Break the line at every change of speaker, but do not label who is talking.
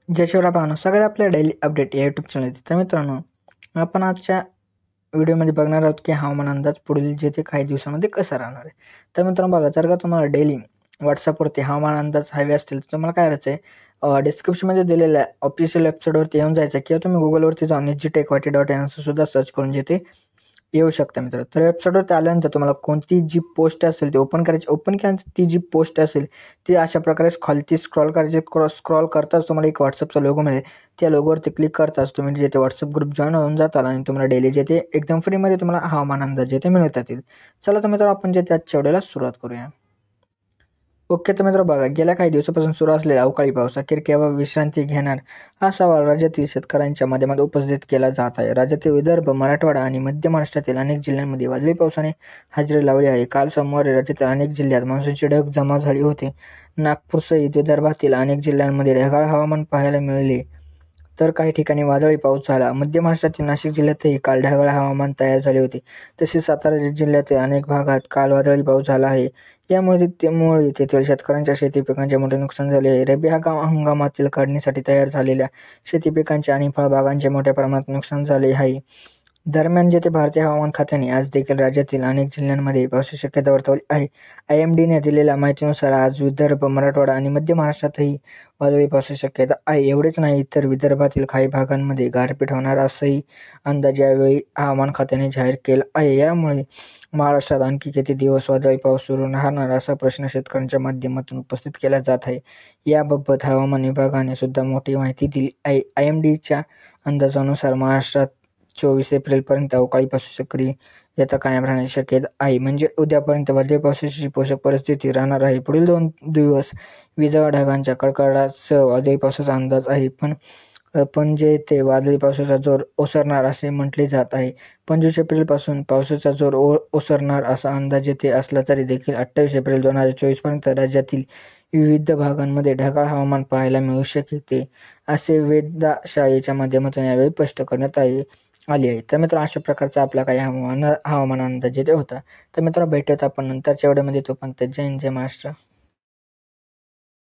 जय शिवराय पाहणं सगळ्यात आपल्या डेली अपडेट या यूट्यूब चॅनल. तर मित्रांनो, आपण आजच्या व्हिडिओमध्ये बघणार आहोत की हवामान अंदाज पुढील जे ते काही दिवसांमध्ये कसा राहणार आहे. तर मित्रांनो बघा, जर का तुम्हाला डेली व्हॉट्सअपवरती हवामान अंदाज हवे असतील तर तुम्हाला काय करायचं आहे, डिस्क्रिप्शनमध्ये दिलेल्या ऑफिशियल वेबसाईटवरती येऊन जायचं किंवा तुम्ही गुगलवरती जाऊन htechYT.in असं सुद्धा सर्च करून जिथे येऊ शकता मित्र. तर वेबसाईटवरती आल्यानंतर तुम्हाला कोणती जी पोस्ट असेल ती ओपन करायची. ओपन केल्यानंतर ती जी पोस्ट असेल ती अशा प्रकारे खालती स्क्रॉल करायची. स्क्रॉल करताच तुम्हाला एक WhatsAppचा लोगो मिळेल. त्या लोगोवरती क्लिक करताच तुम्ही जे ते WhatsApp ग्रुप जॉईन होऊन जाताल आणि तुम्हाला डेली जे ते एकदम फ्रीमध्ये तुम्हाला हवामान अंदाज जे ते मिळत जातील. चला तर मित्रांनो, आपण जे आजच्या व्हिडिओला सुरुवात करूया. ओके, तर मित्र बघा, गेल्या काही दिवसापासून सुरू असलेला अवकाळी पाऊस अखेर केव्हा विश्रांती घेणार हा सवाल राज्यातील शेतकऱ्यांच्या माध्यमातून उपस्थित केला जात आहे. राज्यातील विदर्भ, मराठवाडा आणि मध्य महाराष्ट्रातील अनेक जिल्ह्यांमध्ये वादळी पावसाने हजेरी लावली आहे. काल सोमवारी राज्यातील अनेक जिल्ह्यात मान्सूनची ढग जमा झाली होती. नागपूरसहित विदर्भातील अनेक जिल्ह्यांमध्ये ढगाळ हवामान पाहायला मिळाले, तर काही ठिकाणी वादळी पाऊस झाला. मध्य महाराष्ट्रातील नाशिक जिल्ह्यातही काल ढगाळ हवामान तयार झाले होते. तसेच सातारा जिल्ह्यातील अनेक भागात काल वादळी पाऊस झाला आहे. यामुळे तेथील शेतकऱ्यांच्या शेती पिकांचे मोठे नुकसान झाले आहे. रब्बी हंगामातील काढणीसाठी तयार झालेल्या शेती पिकांचे आणि फळबागांचे मोठ्या प्रमाणात नुकसान झाले आहे. दरम्यान जेथे भारतीय हवामान खात्याने आज देखील राज्यातील अनेक जिल्ह्यांमध्ये पावसाची शक्यता वर्तवली आहे. IMDने दिलेल्या माहितीनुसार आज विदर्भ, मराठवाडा आणि मध्य महाराष्ट्रातही वादळी पावसाची शक्यता आहे. एवढेच नाही, तर विदर्भातील काही भागांमध्ये गारपीट होणार असाही अंदाज यावेळी हवामान खात्याने जाहीर केला आहे. यामुळे महाराष्ट्रात आणखी किती दिवस वादळी पाऊस सुरू राहणार असा प्रश्न शेतकऱ्यांच्या माध्यमातून उपस्थित केला जात आहे. याबाबत हवामान विभागाने सुद्धा मोठी माहिती दिली आहे. IMDच्या अंदाजानुसार महाराष्ट्रात 24 एप्रिलपर्यंत अवकाळी पावसाची सक्रियता कायम राहण्याची शक्यता आहे. म्हणजे उद्यापर्यंत वादळी पावसाची पोषक परिस्थिती राहणार आहे. पुढील 2 दिवस विजा ढगांच्या कडकडाटासह वादळी पावसाचा अंदाज आहे. पण जे ते वादळी पावसाचा जोर ओसरणार असे म्हटले जात आहे. 25 एप्रिलपासून पावसाचा जोर ओसरणार असा अंदाज येथे असला तरी देखील 28 एप्रिल 2024 पर्यंत राज्यातील विविध भागांमध्ये ढगाळ हवामान पाहायला मिळू शकते, असे वेधशाळेच्या माध्यमातून यावेळी स्पष्ट करण्यात आली आहे. तर मित्रांनो, अशा प्रकारचा आपला काही हवामान अंदाज येथे होता. तर मित्रांनो, भेटूयात आपण नंतरच्या व्हिडिओमध्ये. तोपर्यंत जय हिंद, जय महाराष्ट्र.